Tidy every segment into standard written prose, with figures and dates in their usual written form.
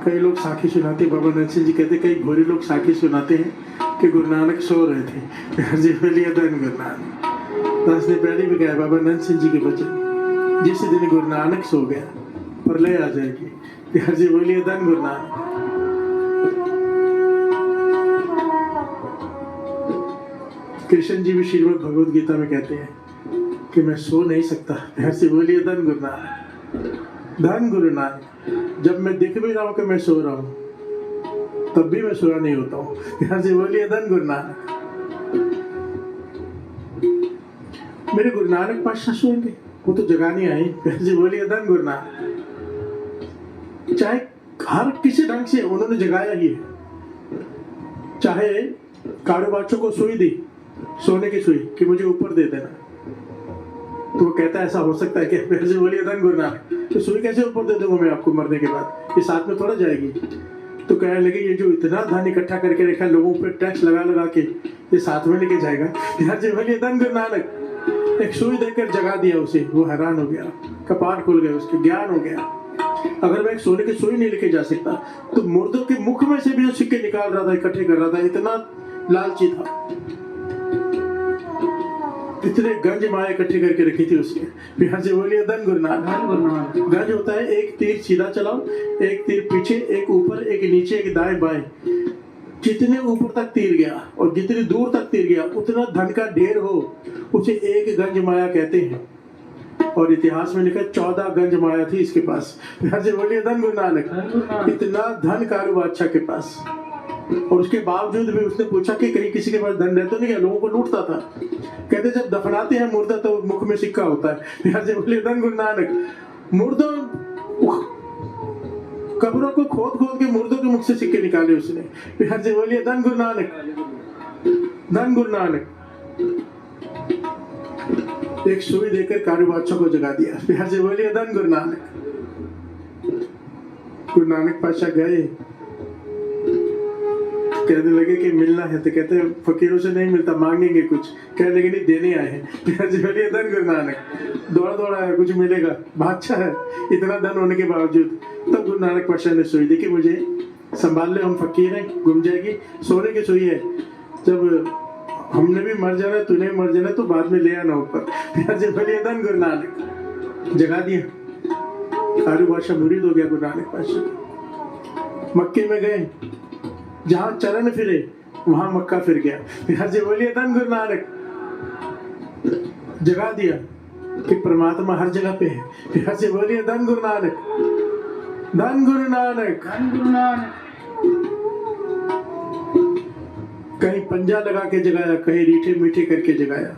कई लोग साखी सुनाते, बाबा नंद सिंह जी कहते कई घोरे लोग साखी सुनाते हैं कि गुरु नानक सो रहे थे, बिहार जी बोलिए धन गुरु नानक। दास ने पहले भी कहा बाबा नंद सिंह जी के वचन, जिस दिन गुरु नानक सो गया प्रलय आ जाएगी, बिहार जी बोलिए धन गुरु नानक। कृष्ण जी भी श्रीमद् भगवद गीता में कहते हैं कि मैं सो नहीं सकता, बिहार जी बोलिए धन गुरु नानक। धन गुरु नानक। जब मैं दिख भी रहा हूं कि मैं सो रहा हूं, तब भी मैं सोया नहीं होता हूं, बिहार जी बोलिए धन गुरु नानक। मेरे गुरु नानक पातशाह सोएंगे, वो तो जगाने आए, बिहार जी बोलिए धन गुरु नानक। चाहे हर किसी ढंग से उन्होंने जगाया ही है, चाहे कारू बादशाह को सुई दी, सोने की सुई कि मुझे ऊपर दे देना, तो वो कहता है ऐसा हो सकता है कि बिहार जी बोलिए धन गुरु नानक, तो सुई कैसे ऊपर दे दूंगा मैं आपको मरने के बाद, ये साथ में थोड़ा जाएगी। तो कहने लगे ये जो इतना धन इकट्ठा करके रखा लोगों पे टैक्स लगा लगा के ये साथ में लेके जाएगा, बिहार जी बोलिए धन गुरु नानक। एक सुई देकर जगा दिया उसे, वो हैरान हो गया, कपाट खुल गए, उसके ज्ञान हो गया। अगर मैं एक सोने की सुई नहीं लेके जा सकता तो मुर्दों के मुख में से भी जो सिक्के निकाल रहा था, इकट्ठे कर रहा था, इतना लालची था, इतने गंज माया इकट्ठे करके रखी थी उसने, बिहार जी बोलिए धन गुरु नानक। गंज होता है एक तीर सीधा चलाओ, एक तीर पीछे, एक ऊपर, एक नीचे, एक दाएं बाएं। जितने ऊपर तक तीर गया और जितनी दूर तक तीर गया उतना धन का ढेर हो, उसे एक गंज माया कहते हैं। और इतिहास में लिखा 14 गंज माया थी इसके पास, बिहार जी बोलिए धन गुरु नानक। इतना धन कारू बादशाह के पास, और उसके बावजूद भी उसने पूछा कि कहीं किसी के पास धन रहता नहीं है, लोगों को लूटता था। कहते जब दफनाते हैं मुर्दा तो मुख में सिक्का होता है, बिहार जी बोलिए धन गुरु नानक। मुर्दों कब्रों को खोद खोद के मुर्दों के मुख से सिक्के निकाले उसने, बिहार जी बोलिए धन गुरु नानक। धन गुरु नानक। एक सुई देकर कारू बादशाह को जगा दिया, बिहार जी बोलिए धन गुरु नानक। गुरु नानक पातशाह गए, कहने लगे कि मिलना है, तो कहते फकीरों से नहीं मिलता, मांगेंगे कुछ, कहने लगे नहीं देने आए हैं, बिहार जी बोलिए धन गुरु नानक। दौड़ा दौड़ा है, कुछ मिलेगा, बादशाह है, इतना धन होने के बावजूद। तब गुरु नानक पातशाह ने सुई दी कि मुझे संभाल ले, हम फकीर हैं, गुम जाएगी, सोने की सुई है, जब हमने भी मर जाना, तूने भी मर जाना, तो बाद में ले आना ऊपर, बिहार जी बोलिए धन गुरु नानक। जगा दिया, कारू बादशाह मुरीद हो गया गुरु नानक पातशाह। मक्के में गए, जहां चरण फिरे वहां मक्का फिर गया, बिहार जी बोलिए धन गुरु नानक। जगा दिया कि परमात्मा हर जगह पे है, बिहार जी बोलिए धन गुरु नानक। धन गुरु नानक। धन गुरु नानक। कहीं पंजा लगा के जगाया, कहीं रीठे मीठे करके जगाया,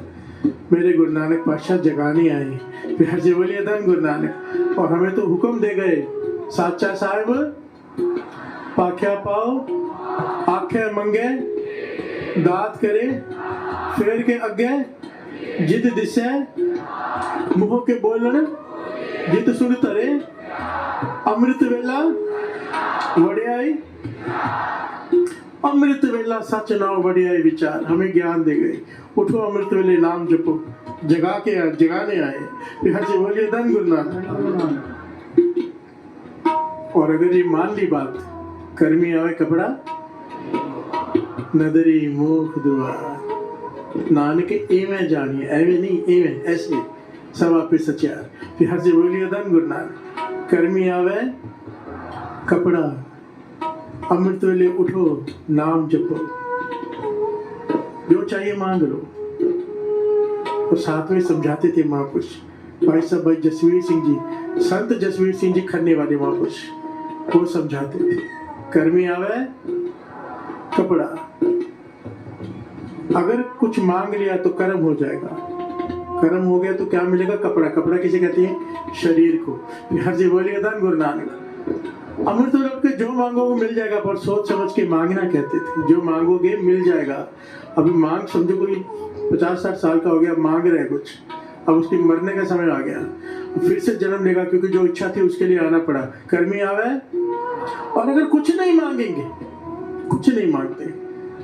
मेरे गुरु नानक पातशाह जगाने आए, बिहार जी बोलिए धन गुरु नानक। और हमें तो हुक्म दे गए, साचा साहिब पाख्या पाओ, आखे मंगे, दात करे, फेर के अगे, जिद दिसे, मुंह के बोलन, जिद सुन तरे, अमृत वेला वड़ियाई, अमृत वेला सच नाम वड़ियाई विचार। हमें ज्ञान दे गए, उठो अमृत वेले नाम जपो, जगा के जगाने आए, बिहार जी बोलिए धन गुरु नानक। और अगर ये मान ली बात, कर्मी आवे कपड़ा, नदरी मुख दुआर, नानक एवं जानिए, एवं नहीं एवं, ऐसे सब आप सचार, बिहार जी बोलिए धन गुरु नानक। कर्मी आवे कपड़ा, अमृत वेले उठो नाम जपो, जो चाहिए मांग लो। और साथ में समझाते थे महापुरुष भाई साहब, भाई जसवीर सिंह जी, संत जसवीर सिंह जी खन्ने वाले महापुरुष, वो समझाते थे कर्मी आवे कपड़ा, अगर कुछ मांग लिया तो कर्म हो जाएगा, कर्म हो गया तो क्या मिलेगा, कपड़ा। कपड़ा किसे कहते हैं, शरीर को, बिहार जी बोलिए धन गुरु नानक। अमृत लोग के जो मांगोगे मिल जाएगा, पर सोच समझ के मांगना कहते थे, जो मांगोगे मिल जाएगा। अभी मांग समझो कोई 50-60 साल का हो गया, मांग रहे कुछ, अब उसकी मरने का समय आ गया, फिर से जन्म लेगा, क्योंकि जो इच्छा थी उसके लिए आना पड़ा, कर्मी आवे। और अगर कुछ नहीं मांगेंगे, कुछ नहीं मांगते,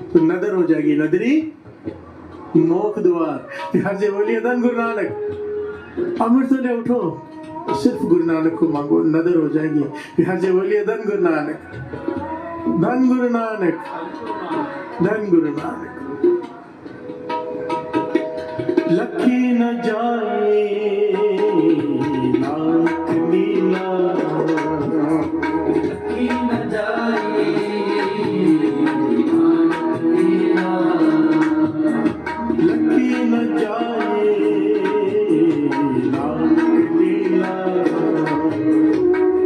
तो नदर हो जाएगी, नदरी मोख द्वार, बिहार जी बोलिए धन गुरु नानक। अमृत ले उठो, सिर्फ गुरु नानक को मांगो, नजर हो जाएगी। बिहार से बोलिए धन गुरु नानक, धन गुरु नानक, धन गुरु नानक। लखी न जाए नानक लीला, लखी न जाए नानक लीला, लखी न जाए नानक लीला,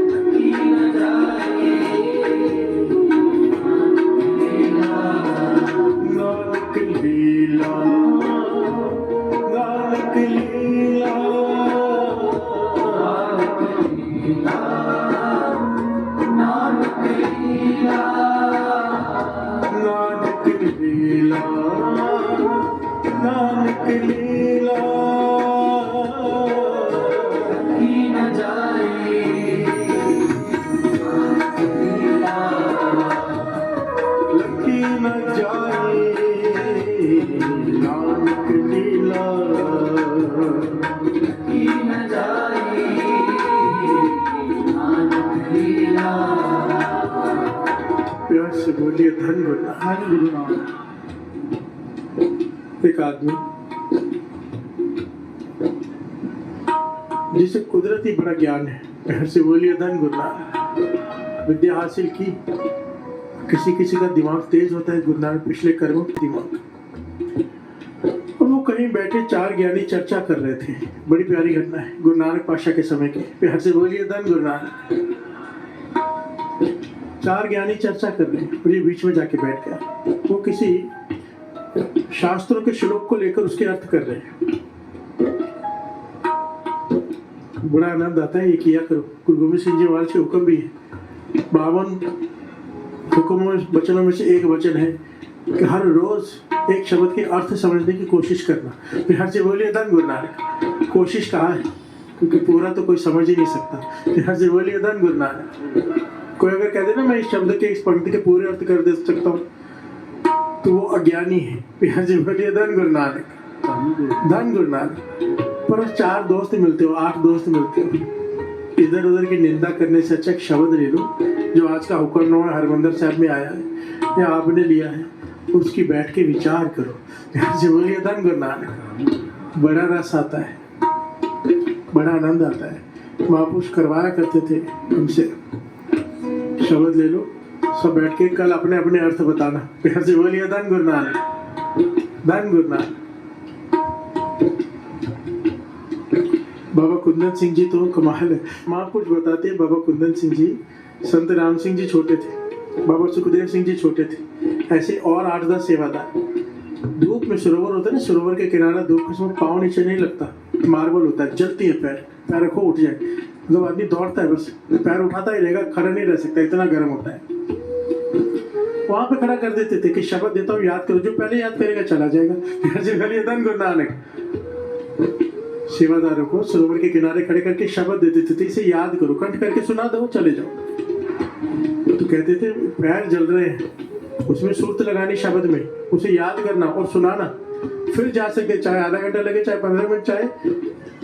लखी न जाए नानक लीला, नानक लीला, नानक लीला, नानक लीला, नानक लीला, लखी न जाए लखी न जाए नानक लीला, लखी न जाए नानक लीला। प्यार से बोलिए धन गुरु नानक। एक आदमी जिसे कुदरती बड़ा ज्ञान है, प्यार से बोलिए धन गुरु नानक। विद्या हासिल की, किसी किसी का दिमाग तेज होता है, गुरु नानक पिछले कर्मों के दिमाग। और वो कहीं बैठे चार ज्ञानी चर्चा कर रहे थे, बड़ी प्यारी घटना है गुरु नानक पातशाह के समय की। प्यार से बोलिए धन गुरु नानक। चार ज्ञानी चर्चा कर रहे हैं और ये बीच में जाके बैठ गया। वो किसी शास्त्रों के श्लोक को लेकर उसके अर्थ कर रहे हैं। बड़ा आनंद आता है, ये किया करो। गुरु गोविंद सिंह जी महाराज के हुक्म भी है, 52 हुक्मों वचनों में से एक वचन है कि हर रोज एक शब्द के अर्थ समझने की कोशिश करना। बिहार से बोलिए धन गुरु नानक। कोशिश कहाँ है, क्योंकि पूरा तो कोई समझ ही नहीं सकता। बिहार से बोलिए धन गुरु नानक। कोई अगर कह दे ना मैं इस शब्द के इस पंक्ति के पूरे अर्थ कर दे सकता हूँ, तो वो अज्ञानी है। बिहार से बोलिए धन गुरु नानक, धन गुरु नानक। पर 4 दोस्त मिलते हो, 8 दोस्त मिलते हो, इधर उधर की निंदा करने से अच्छा एक शब्द ले लो जो आज का हुक्मनामा हरमंदिर साहब में आया है या आपने लिया है, उसकी बैठ के विचार करो। जी बोलिए धन गुरु नानक। बड़ा रस आता है, बड़ा आनंद आता है। महापुरुष करवाया करते थे हमसे, शब्द ले लो, सब बैठ के कल अपने अपने अर्थ बताना। प्यार से बोलिए धन गुरु नानक, धन गुरु नानक। बाबा कुंदन सिंह जी तो कमाल है। महापुरुष बताते हैं बाबा कुंदन सिंह जी, संत राम सिंह जी छोटे थे, बाबा सुखदेव सिंह जी छोटे थे, ऐसे और 8-10 सेवादार। धूप में सरोवर होता है ना, सरोवर के किनारा धूप के समय पाँव नीचे नहीं लगता, मार्बल होता है, जलती है पैर, पैर रखो उठ जाए। मतलब आदमी दौड़ता है बस पैर उठाता ही रहेगा, खड़ा नहीं रह सकता, इतना गर्म होता है। वहां पे खड़ा कर देते थे कि शब्द देता हूँ याद करो, जो पहले याद करेगा चला जाएगा। धन गुरु नानक। सेवादारों को सरोवर के किनारे खड़े करके शब्द देते थे, इसे याद करो, कंठ करके सुना दो, चले जाओ। तो कहते थे पैर जल रहे हैं, उसमें सुरत लगानी शब्द में, उसे याद करना और सुनाना, फिर जा सके, चाहे आधा घंटा लगे, चाहे 15 मिनट, चाहे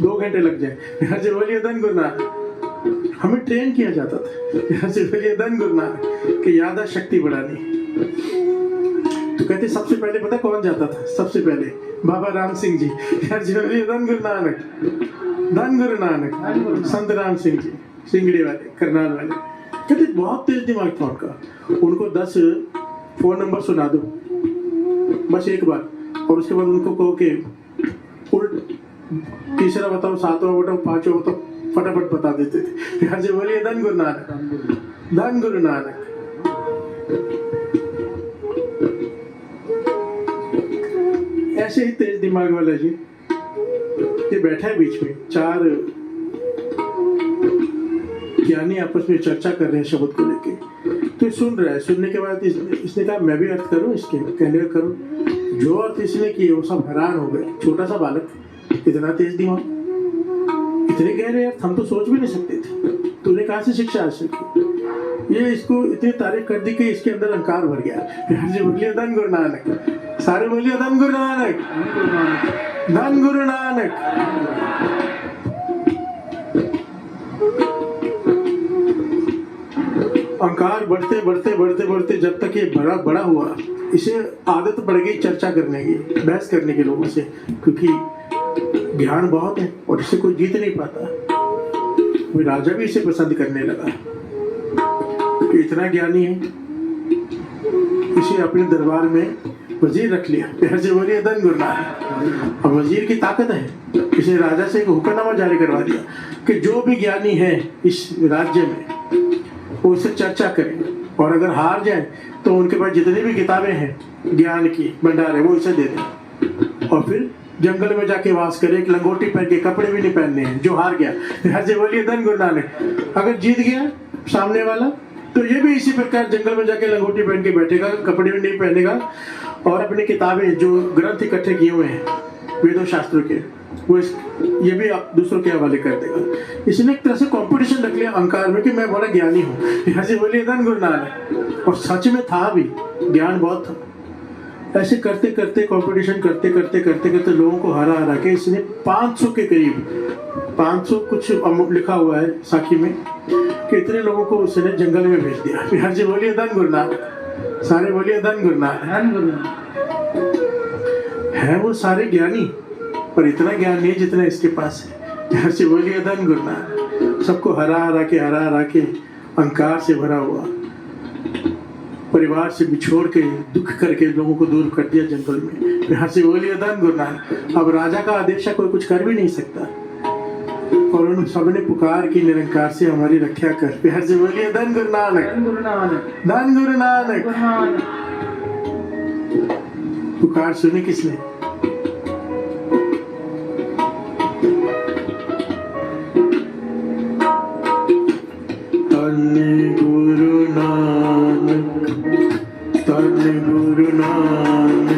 2 घंटे लग जाए। यहाँ से बोलिए धन गुरु नानक। हमें ट्रेन किया जाता था, यहाँ से बोलिए धन गुरु नानक कि याद शक्ति बढ़ानी। तो कहते सबसे पहले पता कौन जाता था? सबसे पहले बाबा राम सिंह जी। यहाँ से बोलिए धन गुरु नानक, धन गुरु नानक। संत राम सिंह जी सिंगड़ी वाले, करनाल वाले, कहते बहुत तेज दिमाग था उनका। उनको 10 फोन नंबर सुना दो बस एक बार, और उसके बाद उनको कहो कि उल्ट तीसरा बताओ, 7वां बताओ, 5वां बताओ, फटाफट बता देते थे। यहाँ से बोलिए धन गुरु नानक, धन गुरु नानक। ऐसे ही तेज दिमाग वाला जी ये बैठा है बीच में, 4 ज्ञानी आपस में चर्चा कर रहे हैं शब्द को लेके। तो सुन रहा है, सुनने के बाद इसने कहा मैं भी अर्थ करूं इसके, कहने करूं। जो अर्थ इसने किए वो सब हैरान हो गए। छोटा सा बालक, इतना तेज दिमाग, इतने गहरे अर्थ हम तो सोच भी नहीं सकते थे। तूने कहाँ से शिक्षा हासिल की? ये इसको इतनी तारीफ कर दी कि इसके अंदर अहंकार भर गया। बोलिए धन गुरु नानक, सारे बोलिए धन गुरु नानक, धन गुरु नानक। अहंकार बढ़ते बढ़ते बढ़ते बढ़ते जब तक ये बड़ा बड़ा हुआ, इसे आदत पड़ गई चर्चा करने की, बहस करने के लोगों से, क्योंकि ज्ञान बहुत है और इसे कोई जीत नहीं पाता। वो राजा भी इसे पसंद करने लगा कि इतना ज्ञानी है, इसे अपने दरबार में वजीर रख लिया। प्यार से बोलिए धन गुरुनानक। अब वजीर की ताकत है, इसे राजा से एक हुक्मनामा जारी करवा दिया कि जो भी ज्ञानी है इस राज्य में वो उससे चर्चा करे, और अगर हार जाए तो उनके पास जितनी भी किताबें हैं ज्ञान की भंडार है वो इसे दे दें, और फिर जंगल में जाके वास करे, एक लंगोटी पहन के, कपड़े भी नहीं पहनने हैं जो हार गया। प्यार से बोलिए धन गुरुनानक। अगर जीत गया सामने वाला तो ये भी इसी प्रकार जंगल में जाके लंगोटी पहन के बैठेगा, कपड़े भी नहीं पहनेगा, और अपनी किताबें जो ग्रंथ इकट्ठे किए हुए हैं वेदों शास्त्रों के वो ये भी आप दूसरों के हवाले कर देगा। इसने एक तरह से कंपटीशन रख लिया अहंकार में कि मैं बड़ा ज्ञानी हूँ। यहाँ से बोलिए धन गुरुनानक। और सच में था भी, ज्ञान बहुत था। ऐसे करते करते कंपटीशन करते करते करते करते लोगों को हरा हरा के इसने 500 के करीब, 500 कुछ लिखा हुआ है साखी में, कि इतने लोगों को उसने जंगल में भेज दिया। यहाँ से बोलिए धन गुरुनानक। सारे बोलिए धन गुरुनानक। है वो सारे ज्ञानी, पर इतना ज्ञान नहीं जितना इसके पास है। यहाँ से बोलिए धन गुरुनानक। सबको हरा हरा के अहंकार से भरा हुआ, परिवार से बिछोड़ के दुख करके लोगों को दूर कर दिया जंगल में। यहाँ से बोलिए धन गुरुनानक। अब राजा का आदेश है, कोई कुछ कर भी नहीं सकता, और उन सबने पुकार की निरंकार से हमारी रक्षा कर। प्यार से बोलिए धन गुरुनानक। धन गुरुनानक। पुकार सुनी किसने? धन गुरु नानक, धन गुरु नानक,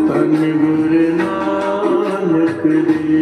धन गुरु नानक देव।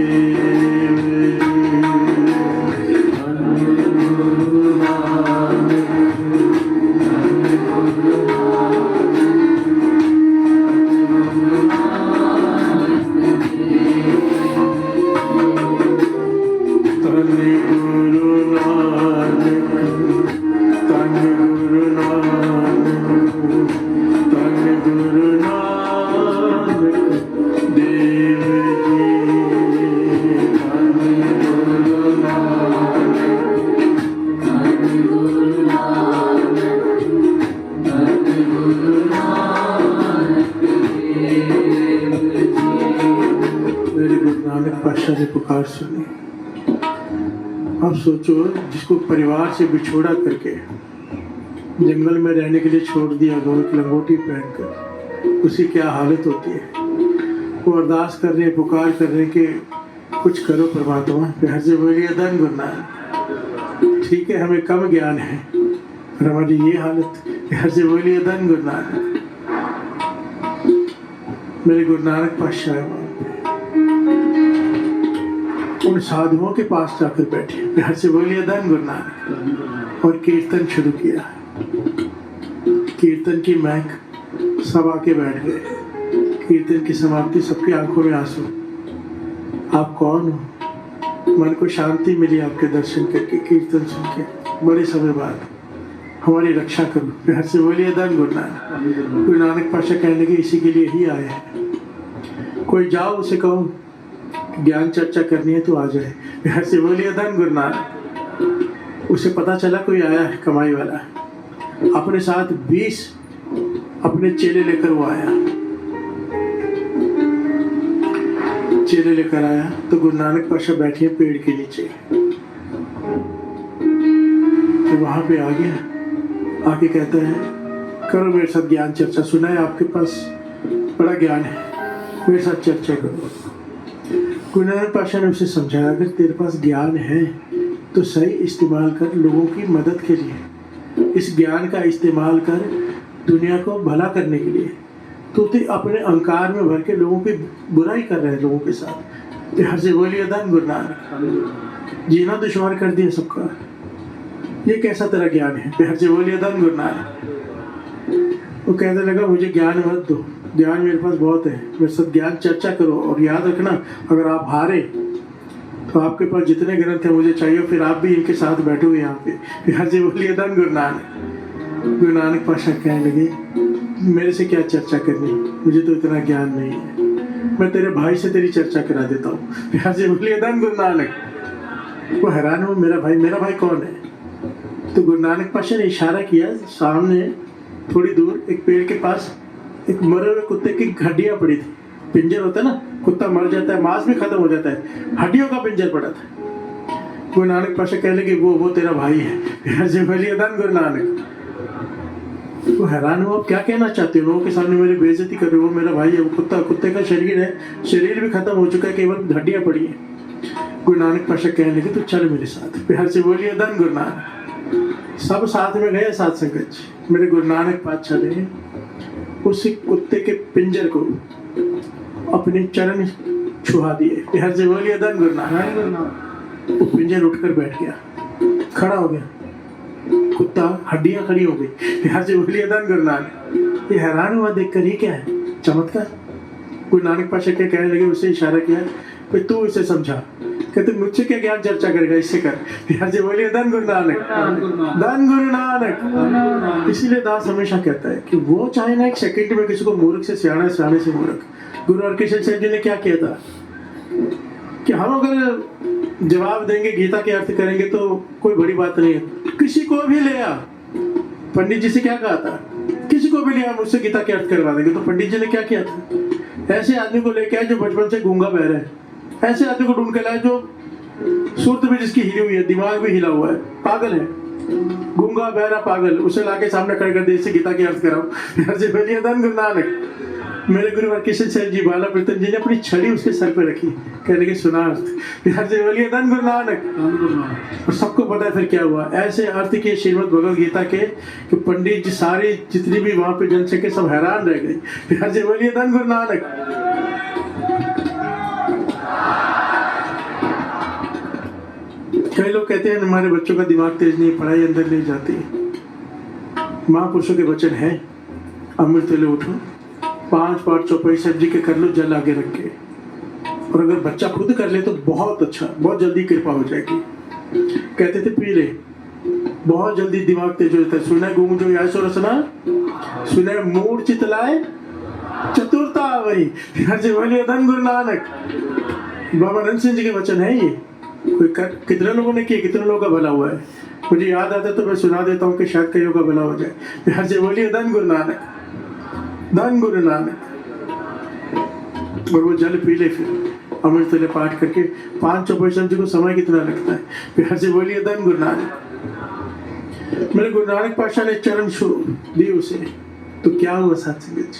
पुकार सुनी। अब सोचो, जिसको परिवार से बिछोड़ा करके जंगल में रहने के लिए छोड़ दिया, गोल की लंगोटी पहनकर, उसकी क्या हालत होती है। वो अरदास कर रहे, पुकार कर रहे कि कुछ करो परमात्मा। प्यार से बोलिए धन गुरुनानक। ठीक है, हमें कम ज्ञान है, पर हमारी ये हालत। प्यार से बोलिए धन गुरुनानक। मेरे गुरु नानक पातशाह उन साधुओं के पास जाकर बैठे, प्यार से बोलिए धन गुरु नानक, और कीर्तन शुरू किया। कीर्तन की महक, सब आके बैठ गए। कीर्तन की समाप्ति, सबकी आंखों में आंसू। आप कौन हो? मन को शांति मिली आपके दर्शन करके, कीर्तन सुन के। बड़े समय बाद हमारी रक्षा करो। प्यार से बोलिए धन गुरु नानक। गुरु नानक पातशाह कहने लगे, इसी के लिए ही आए हैं। कोई जाओ, उसे कहो ज्ञान चर्चा करनी है तो आ जाए। प्यार से बोलिए धन गुरु नानक। उसे पता चला कोई आया है कमाई वाला, अपने साथ 20 अपने चेले लेकर वो आया। चेले लेकर आया तो गुरु नानक पातशाह बैठे पेड़ के नीचे। तो वहां पे आ गया, आके कहता है, करो मेरे साथ ज्ञान चर्चा। सुना है आपके पास बड़ा ज्ञान है, मेरे साथ चर्चा करो। गुरु नानक पातशाह ने उसे समझाया, अगर तेरे पास ज्ञान है तो सही इस्तेमाल कर, लोगों की मदद के लिए। इस ज्ञान का इस्तेमाल कर दुनिया को भला करने के लिए। तो अपने अहंकार में भर के लोगों की बुराई कर रहे हैं लोगों के साथ। प्यार से बोलिए धन गुरु नानक। जीना दुश्वार कर दिया सबका, ये कैसा तेरा ज्ञान है? प्यार से बोलिए धन गुरु नानक। वो कहने लगा, मुझे ज्ञान मत दो, ज्ञान मेरे पास बहुत है, मेरे साथ ज्ञान चर्चा करो। और याद रखना, अगर आप हारे तो आपके पास जितने ग्रंथ हैं मुझे चाहिए, फिर आप भी इनके साथ बैठे हुए यहाँ पे। फिर जी बोलिए धन गुरु नानक। गुरु नानक पाशा कहने लगे मेरे से क्या चर्चा करनी, मुझे तो इतना ज्ञान नहीं है, मैं तेरे भाई से तेरी चर्चा करा देता हूँ। फिर जी बोलिए धन गुरु नानक। वो हैरान हो, मेरा भाई कौन है? तो गुरु नानक पाशा ने इशारा किया, सामने थोड़ी दूर एक पेड़ के पास एक मरे हुए कुत्ते की हड्डियां पड़ी थी। पिंजर होता है ना, कुत्ता मर जाता है, मांस भी खत्म हो जाता है, हड्डियों का पिंजर पड़ा था। गुरु नानक पाशा कहने लगे वो तेरा भाई है। जी बोलिए धन गुरु नानक। वो हैरान हो, आप क्या कहना चाहते हो? लोगों के सामने मेरी बेइज्जती कर रहे हो, मेरा भाई है, वो कुत्ते का शरीर है, शरीर भी खत्म हो चुका है, केवल हड्डियां पड़ी है। गुरु नानक पाशा कहने लगे तो चल मेरे साथ। प्यार से बोलिए धन गुरु नानक। सब साथ में गए साथ संगत। मेरे गुरु नानक पातशाह ने उस कुत्ते के पिंजर को अपने चरण छुआ दिए। प्यार से बोलिए धन गुरु नानक। वो पिंजर उठकर बैठ गया, खड़ा हो गया, कुत्ता हड्डियां खड़ी हो गई। प्यार से बोलिए धन गुरु नानक। ये हैरान हुआ देखकर, ये क्या है चमत्कार। गुरु नानक पाशा क्या कहने लगे, उससे इशारा किया भाई तू इसे समझा। कहते मुझसे क्या ज्ञान चर्चा करेगा, इससे कर। प्यार से बोलिए धन गुरु नानक। धन गुरु नानक। इसीलिए दास हमेशा कहता है कि वो चाहे ना एक सेकंड में किसी को मूर्ख से सियाना, सियाने से मूर्ख। गुरु हरकृष्ण साहब जी ने क्या किया था कि हम अगर जवाब देंगे, गीता के अर्थ करेंगे तो कोई बड़ी बात नहीं है। किसी को भी ले आ, पंडित जी से क्या कहा था, किसी को भी ले आ मुझसे गीता के अर्थ करवा देंगे। तो पंडित जी ने क्या किया था, ऐसे आदमी को लेके आए जो बचपन से गूंगा बहरा है, ऐसे आदमी को ढूंढ के लाए जो सूरत भी जिसकी हिली हुई है, दिमाग भी हिला हुआ है, पागल है, गूंगा बहरा पागल, उसे लाके सामने खड़े कर दे, इससे गीता के अर्थ कराओ। ऐसे बोलिए धन गुरु नानक। मेरे गुरु हरकृष्ण साहब जी बाला प्रीतम जी ने अपनी छड़ी उसके सर पे रखी, कहने के सुना अर्थ। ऐसे बोलिए धन गुरु नानक। और सबको पता है फिर क्या हुआ। ऐसे अर्थ किए श्रीमद् भगवद गीता के कि पंडित जी सारी जितनी भी वहां पे जनसंख्या सब हैरान रह गई। ऐसे बोलिए धन गुरु नानक। कई लोग कहते हैं हमारे बच्चों का दिमाग तेज नहीं, पढ़ाई अंदर नहीं जाती। महापुरुषों के वचन है, अमृत ले उठो, 5 पाठ चौपाई सब्जी के कर लो, जल आगे रख के। और अगर बच्चा खुद कर ले तो बहुत अच्छा, बहुत जल्दी कृपा हो जाएगी। कहते थे पी ले, बहुत जल्दी दिमाग तेज हो जाता है। सुने गूंग जो ऐसो रसना, सुने मूड चितलाए चतुरता वही। बोलिए धन गुरु नानक। बाबा नंद सिंह जी के वचन है ये। कितने लोगों ने किया, कितने लोगों का भला हुआ है। मुझे याद आता है तो मैं सुना देता हूँ कि शायद कईयों का भला हो जाए। प्यार से बोलिए धन गुरु नानक। धन गुरु नानक। और वो जल पी ले, फिर अमृत ले पाठ करके 5 चौपाई सब्जी को समय कितना लगता है। प्यार से बोलिए धन गुरु नानक। मेरे गुरु नानक पातशाह ने चरण छू दी उसे, तो क्या हुआ साथ संगत,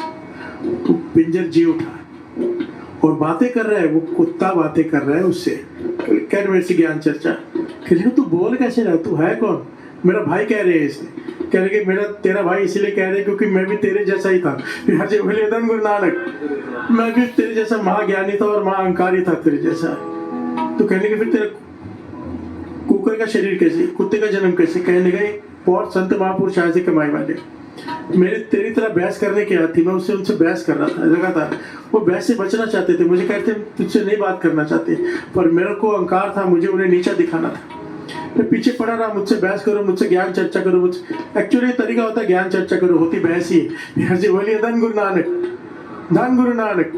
तो पिंजर जी उठा और बातें कर रहा है। वो कुत्ता बातें कर रहा है उससे, कह मेरे से ज्ञान चर्चा। तू बोल कैसे रहा, तू है कौन? मेरा भाई कह रहे हैं इसे। कह रहे मेरा तेरा भाई इसीलिए कह रहे क्योंकि मैं भी तेरे जैसा ही था। बोले धन गुरु नानक। मैं भी तेरे जैसा महाज्ञानी था और महाअहंकारी था तेरे जैसा। तो कहने के फिर तेरा कुकर का शरीर कैसे, कुत्ते का जन्म कैसे? कहने गए बहुत संत महापुरुष आए थे कमाई वाले, मेरे तेरी तरह बहस करने की आदत थी, मैं उससे उनसे बहस कर रहा था लगातार। वो बहस से बचना चाहते थे, मुझे कहते तुझसे नहीं बात करना चाहते, पर मेरे को अहंकार था, मुझे उन्हें नीचा दिखाना था। मैं पीछे पड़ा रहा, मुझसे बहस करो, मुझसे ज्ञान चर्चा करो। मुझसे एक्चुअली तरीका होता है ज्ञान चर्चा करो, होती बहस ही है। बोलिए धन गुरु नानक। धन गुरु नानक।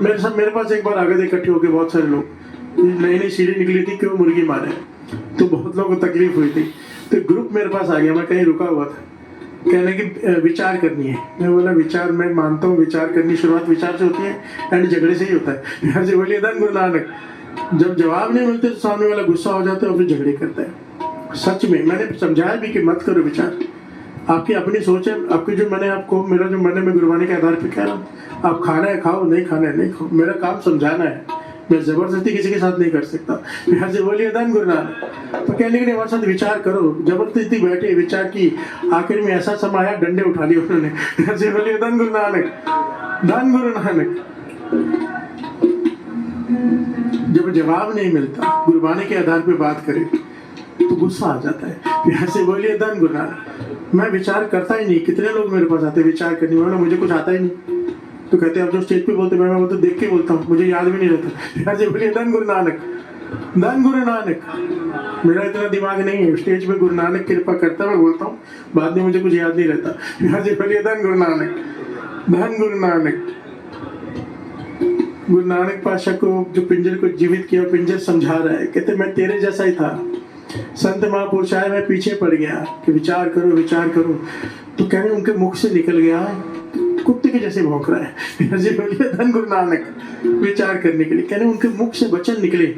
मेरे पास एक बार आ गए थे इकट्ठे होकर बहुत सारे लोग, नई नई सीढ़ी निकली थी, क्यों मुर्गी मारे, तो बहुत लोगों को तकलीफ हुई थी। तो ग्रुप मेरे पास आ गया, मैं कहीं रुका हुआ था, कहने की विचार करनी है। मैं बोला विचार, मैं मानता हूँ विचार करनी शुरुआत विचार से होती है, एंड झगड़े से ही होता है। बोलिए धन गुरु नानक। जब जवाब नहीं मिलते तो सामने वाला गुस्सा हो जाता है और फिर झगड़े करता है। सच में मैंने समझाया भी कि मत करो विचार, आपकी अपनी सोच है, आपकी जो मैंने आपको, मेरा जो मन है मैं गुरबानी के आधार पर कह रहा हूँ। आप खाना है खाओ, नहीं खाना है नहीं खाओ, मेरा काम समझाना है, मैं जबरदस्ती किसी के साथ नहीं कर सकता। बोलिए धन गुरु नानक। तो कहने के लिए हमारे साथ विचार करो, जबरदस्ती बैठे विचार की, आखिर में ऐसा समय आया डंडे उठा लिए उन्होंने। बोलिए धन गुरु नानक। धन गुरु नानक। जब जवाब नहीं मिलता, गुरबानी के आधार पे बात करें तो गुस्सा आ जाता है। से बोलिए धन गुरु नानक। मैं विचार करता ही नहीं, कितने लोग मेरे पास आते विचार करने वाले, मुझे कुछ आता ही नहीं। तो कहते हैं आप जो स्टेज पे बोलते मैं वो तो देख के बोलता हूँ, मुझे याद भी नहीं रहता। बोलिए धन गुरु नानक। धन गुरु नानक। मेरा इतना दिमाग नहीं है, स्टेज पे गुरु नानक कृपा करता मैं बोलता हूँ, बाद में मुझे कुछ याद नहीं रहता। यहाँ से बोलिए धन गुरु नानक, धन गुरु नानक। गुरु नानक पातशाह को जो पिंजर को जीवित किया, पिंजर समझा रहा है, कहते मैं तेरे जैसा ही था। संत महापुरुष आए, मैं पीछे पड़ गया कि विचार करो विचार करो, तो कहने उनके मुख से निकल गया कुत्ते के जैसे भौंक रहा है। बोलिए धन गुरु नानक। विचार करने के लिए कहने उनके मुख से वचन निकले,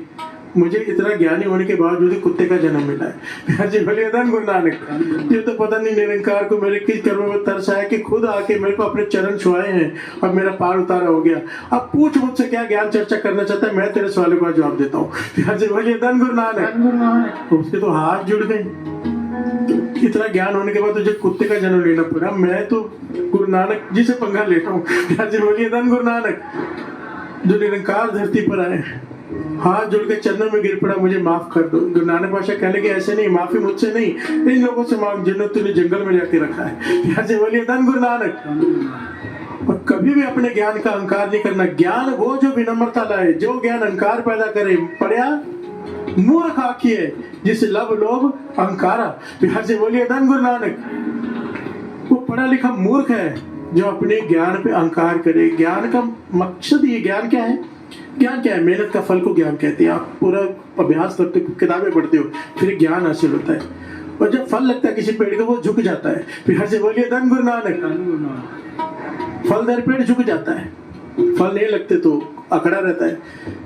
मुझे इतना ज्ञानी होने के बावजूद कुत्ते का जन्म मिला है। जी बोलिए धन गुरु नानक। ये तो पता नहीं निरंकार को मेरे किस कर्म में तरस आया कि खुद आके मेरे को अपने चरण छुआए हैं, अब मेरा पार उतारा हो गया। अब पूछ मुझसे क्या ज्ञान चर्चा करना चाहता है, मैं तेरे सवालों का जवाब देता हूँ। जी बोलिए धन गुरु नानक। उसके तो हाथ जुड़ गए, इतना ज्ञान होने के बाद तुझे कुत्ते का जन्म लेना पड़ा, मैं तो गुरु नानक जी से पंगा लेता हूँ। जी बोलिए धन गुरु नानक। जो निरंकार धरती पर आए, हाथ जोड़ के चरणों में गिर पड़ा, मुझे माफ कर दो। गुरु नानक पातशाह कहने के ऐसे नहीं, माफी मुझसे नहीं, इन लोगों से मांग जिन्होंने तुझे जंगल में जाके रखा है। यहाँ से बोलिए धन गुरु नानक। और कभी भी अपने ज्ञान का अहंकार नहीं करना। ज्ञान वो जो विनम्रता लाए, जो ज्ञान अहंकार पैदा करे। पढ़िया मूर्ख आखी है जिसे लब लोभ अहंकारा। यहाँ से बोलिए धन गुरु नानक। वो पढ़ा लिखा मूर्ख है जो अपने ज्ञान पे अहंकार करे। ज्ञान का मकसद, ये ज्ञान क्या है? ज्ञान क्या है? मेहनत का फल को ज्ञान कहते हैं। आप पूरा अभ्यास करते हो, किताबें पढ़ते हो, फिर ज्ञान हासिल होता है। और जब फल लगता है किसी पेड़ का, वो झुक जाता है। फिर हर से बोलिए धन गुरु नानक। फलदार पेड़ झुक जाता है, फल नहीं लगते तो अकड़ा रहता है।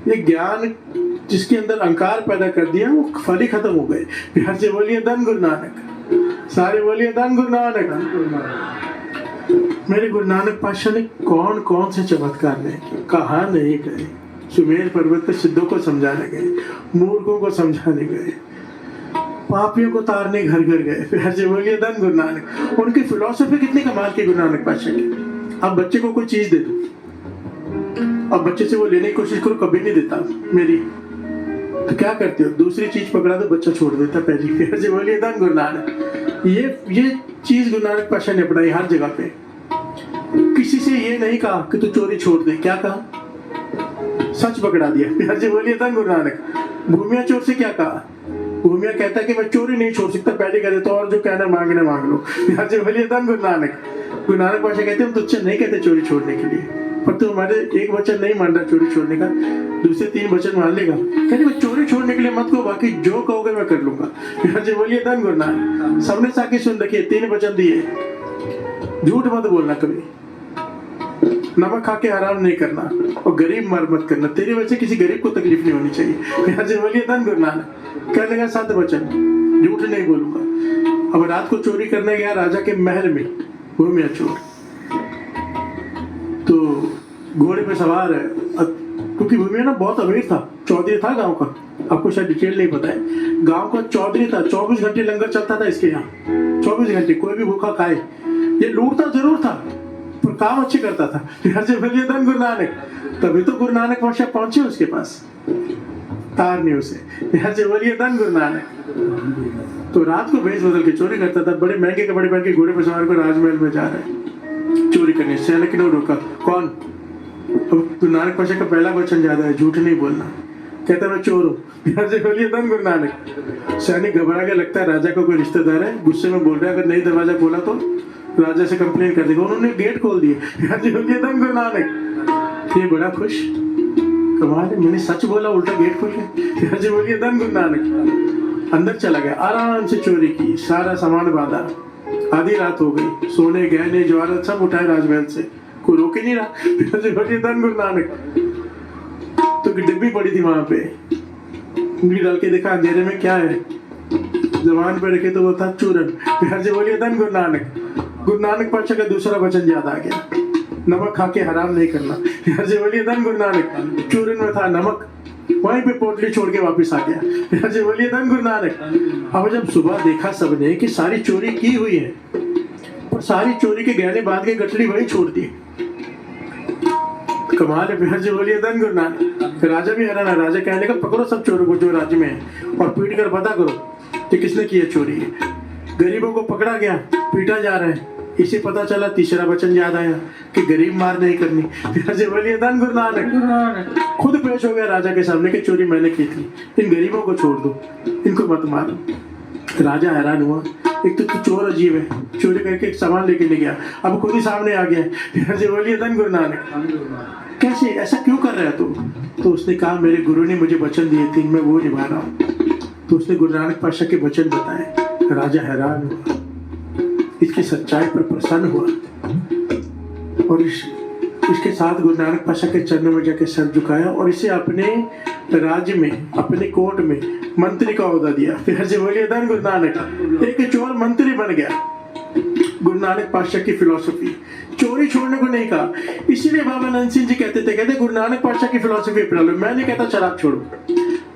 ये ज्ञान जिसके अंदर अहंकार पैदा कर दिया, वो फल ही खत्म हो गए। फिर हर से बोलिए धन गुरु नानक। सारे बोलिए धन गुरु नानक। मेरे गुरु नानक पातशाह ने कौन कौन से चमत्कार नहीं, कहा नहीं गए। सुमेर पर्वत पर सिद्धों को समझाने गए, मूर्खों को समझाने गए, पापियों को तारने घर घर गए। फिर हर बोलिए धन गुरु नानक। उनकी फिलॉसफी कितनी कमाल की गुरु नानक पातशाह की। अब बच्चे को कोई चीज दे दो, अब बच्चे से वो लेने की कोशिश करो, कभी नहीं देता मेरी, तो क्या करते हो? दूसरी चीज पकड़ा दो, बच्चा छोड़ देता पहली। फिर बोलिए धन गुरु नानक। ये चीज गुरु नानक पातशाह ने अपनाई हर जगह पे। किसी से ये नहीं कहा कि तू चोरी छोड़ दे, क्या कहा? सच पकड़ा दिया। फिर बोलिए धन गुरु नानक। भूमिया चोर से क्या कहा? भूमिया कहता है कि मैं चोरी नहीं छोड़ सकता, पहले कह देता, और जो कहना मांगना मांग लो। फिर बोलिए धन गुरु नानक। गुरु नानक पातशाह कहते हम तुझसे नहीं कहते चोरी छोड़ने के लिए, पर तू हमारे एक वचन नहीं मान रहा चोरी छोड़ने का, दूसरे 3 वचन मान लेगा। कहते मैं चोरी छोड़ने के लिए मत कहो, बाकी जो कहोगे मैं कर लूंगा। फिर बोलिए धन गुरु नानक। सबने साकी सुन रखिए, 3 वचन दिए, झूठ मत बोलना कभी, नमक खा के हराम नहीं करना, और गरीब मर मत करना। तेरी वजह से किसी गरीब को तकलीफ नहीं होनी चाहिए। बोलिए धन गुरु नानक। कह लेगा 7 वचन, झूठ नहीं बोलूंगा। अब रात को चोरी करने गया राजा के महल में, भूमिया चोर, तो घोड़े पे सवार है, क्योंकि भूमिया ना बहुत अमीर था, चौधरी था गांव का। आपको शायद डिटेल नहीं पता है, गांव का चौधरी था। 24 घंटे लंगर चलता था इसके यहाँ, 24 घंटे, कोई भी भूखा खाए। ये लूटता जरूर था पर काम अच्छे करता था। बोलिए धन गुरु नानक। तभी तो गुरु नानक पातशाह पहुंचे उसके पास, तारने उसे। बोलिए धन गुरु नानक। तो रात को भेष बदल के चोरी करता था, बड़े महंगे कपड़े पहन के घोड़े पर सवार कर राजमहल में जा रहा है चोरी करने। सैनिक ने रोका, कौन? अब गुरु नानक पातशाह का पहला वचन ज्यादा है, झूठ नहीं बोलना। कहता मैं चोर हूँ। बोलिए धन गुरु नानक। सैनिक घबरा के, लगता है राजा का कोई रिश्तेदार है, गुस्से में बोल रहा है, अगर नहीं दरवाजा खोला तो राजा से कंप्लेन कर देगा। उन्होंने गेट खोल दिए। बोलिए धन गुरु नानक। ये बड़ा खुश, कमाल है, मैंने सच बोला, उल्टा गेट खोल के। बोलिए धन गुरु नानक। अंदर चला गया, आराम से चोरी की, सारा सामान बांधा, आधी रात हो गई, सोने गहने जवाहरात सब उठाए राजमहल से, कोई रोक ही नहीं रहा। बोलिए धन गुरु नानक। तो डिब्बी पड़ी थी वहां पे, उंगली डाल के देखा अंधेरे में क्या है, जबान पे रखे तो वो था चूरन। बोलिए धन गुरु नानक। गुरु नानक पातशाह का दूसरा वचन याद आ गया, नमक खा के हराम नहीं करना। बोलिए धन गुरु नानक। चूरन में था नमक, वहीं पे पोटली छोड़ के वापस आ गया। बोलिए धन गुरु नानक। अब जब सुबह देखा सबने कि सारी चोरी की हुई है, और सारी चोरी के गहने बांध के गठड़ी वहीं छोड़ दी, कमाल है। बोलिए धन गुरु नानक। राजा भी हैरान है, राजा कहने का पकड़ो सब चोरों को जो राज्य में है, और पीट कर पता करो कि किसने की है चोरी। गरीबों को पकड़ा गया, पीटा जा रहा है, इसे पता चला, तीसरा वचन याद आया कि गरीब मार नहीं करनी। फिर से बोलिए धन गुरु नानक। खुद पेश हो गया राजा के सामने कि चोरी मैंने की थी, इन गरीबों को छोड़ दो, इनको मत मारो। राजा हैरान हुआ, एक तो चोर अजीब है, चोरी करके एक सामान लेके ले गया, अब खुद ही सामने आ गया। फिर से बोलिए धन गुरु नानक। कैसे, ऐसा क्यों कर रहा है तू? तो उसने कहा मेरे गुरु ने मुझे वचन दिए थे, मैं वो निभा रहा हूँ। तो उसने गुरु नानक पातशाह के वचन बताए। राजा हैरान हुआ, इसकी सच्चाई पर प्रसन्न हुआ और इसके साथ गुरु नानक पातशाह के चरणों में जाके सर झुकाया और इसे अपने राज्य में, अपने कोर्ट में मंत्री का ओहदा दिया। फिर से बोलिए धन गुरु नानक। एक चोर मंत्री बन गया। गुरु नानक पातशाह की फिलॉसफी, चोरी छोड़ने को नहीं कहा। इसीलिए बाबा नंद सिंह जी कहते गुरु नानक पातशाह की फिलॉसफी अपना लो। मैं नहीं कहता शराब छोड़ो,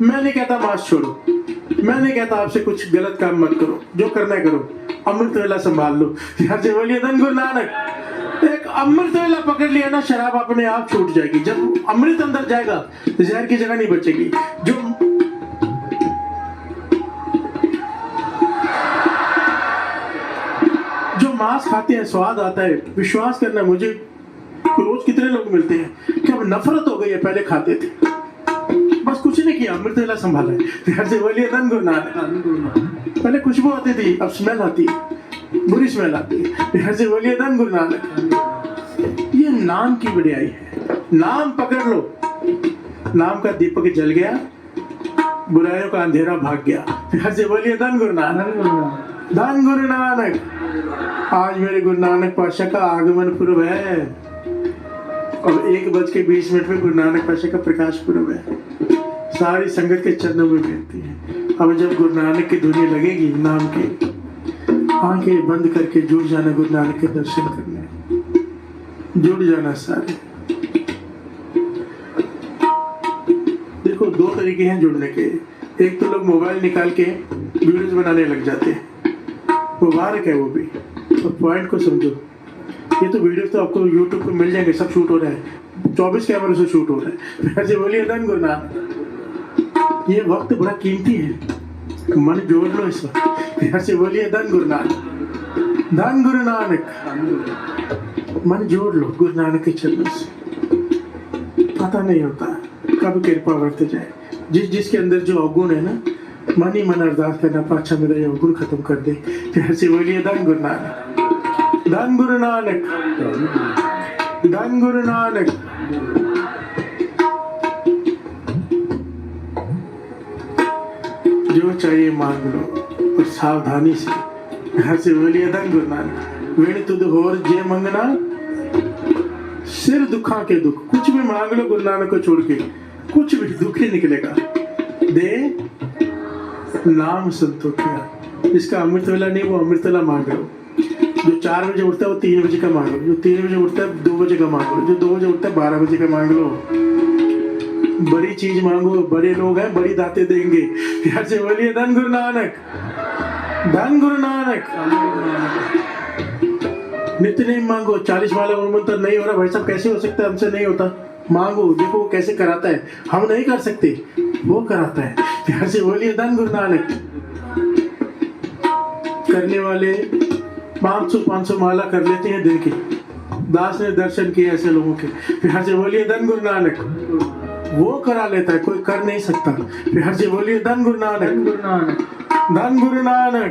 मैं नहीं कहता मांस छोड़ो, मैं नहीं कहता आपसे कुछ गलत काम मत करो, जो करना है करो, अमृत वेला संभाल लो। फिर से बोलिए धन गुरु नानक। एक अमृत वेला पकड़ लिया ना, शराब अपने आप छूट जाएगी। जब अमृत अंदर जाएगा जहर की जगह नहीं बचेगी। जो मांस खाते हैं स्वाद आता है, विश्वास करना, मुझे रोज कितने लोग मिलते हैं कि अब नफरत हो गई है, पहले खाते थे, बस कुछ नहीं किया, अमृत वेला संभाला है। फिर से बोलिए धन गुरु नानक। पहले खुशबू आती थी, अब स्मेल आती है, बुरी स्मेल आती है। फिर से बोलिए धन गुरु नानक। ये नाम की बढ़ियाई है, नाम पकड़ लो। नाम का दीपक जल गया, बुराइयों का अंधेरा भाग गया। फिर से बोलिए धन गुरु नानक। धन गुरु नानक। आज मेरे गुरु नानक पातशाह का आगमन पूर्व है और 1:20 में गुरु नानक पातशाह का प्रकाश पूर्व है। सारी संगत के चरणों में गिरती है। अब जब गुरु नानक की धुनी लगेगी नाम की, आंखें बंद करके जुड़ जाना, गुरु नानक के दर्शन करने जुड़ जाना सारे। देखो, 2 तरीके हैं जुड़ने के। एक तो लोग मोबाइल निकाल के वीडियोस बनाने लग जाते हैं, मुबारक है वो भी, तो पॉइंट को समझो। ये तो वीडियोस तो आपको यूट्यूब पे मिल जाएंगे, सब शूट हो रहा है, 24 कैमरे से शूट हो रहा है। फिर से बोलिए धन गुरु नानक। ये वक्त बड़ा कीमती है, मन जोड़ लो इस वक्त। फिर से बोलिए धन गुरु नानक। धन गुरु नानक। मन जोड़ लो गुरु नानक के चरणों से। पता नहीं होता कब कृपा बरत जाए। जिसके अंदर जो अवगुण है ना, मन ही मन अरदास करना, पातशाह मेरा ये अवगुण खत्म कर दे। फिर से बोलिए धन गुरु नानक। धन गुरु नानक। धन गुरु नानक। जो चाहिए मांग लो और सावधानी से। फिर से बोलिए धन गुरु नानक। वेण तुद होर जे मंगना, सिर दुखा के दुख। कुछ भी मांग लो गुरु नानक को छोड़ के, कुछ भी दुख ही निकलेगा। दे नाम संतोखिया। जिसका अमृत वेला नहीं वो अमृत वेला मांग लो। जो 4 बजे उठता है वो 3 बजे का मांग लो। जो 3 बजे उठता है 2 बजे का मांग लो। जो 2 बजे उठता है 12 बजे का मांग लो। बड़ी चीज मांगो, बड़े लोग हैं, बड़ी दातें देंगे। फिर से बोलिए धन गुरु नानक। धन गुरु नानक। नित्य नहीं मांगो, 40 माला मंत्र नहीं हो रहा भाई साहब, कैसे हो सकता है, हमसे नहीं होता। मांगो, देखो वो कैसे कराता है, हम नहीं कर सकते, वो कराता है। फिर से बोलिए धन गुरु नानक। करने वाले 500 माला कर लेते हैं दिन की। दास ने दर्शन किए ऐसे लोगों के। फिर से बोलिए धन गुरु नानक। वो करा लेता है, कोई कर नहीं सकता। फिर से बोलिए धन गुरु नानक। धन गुरु नानक।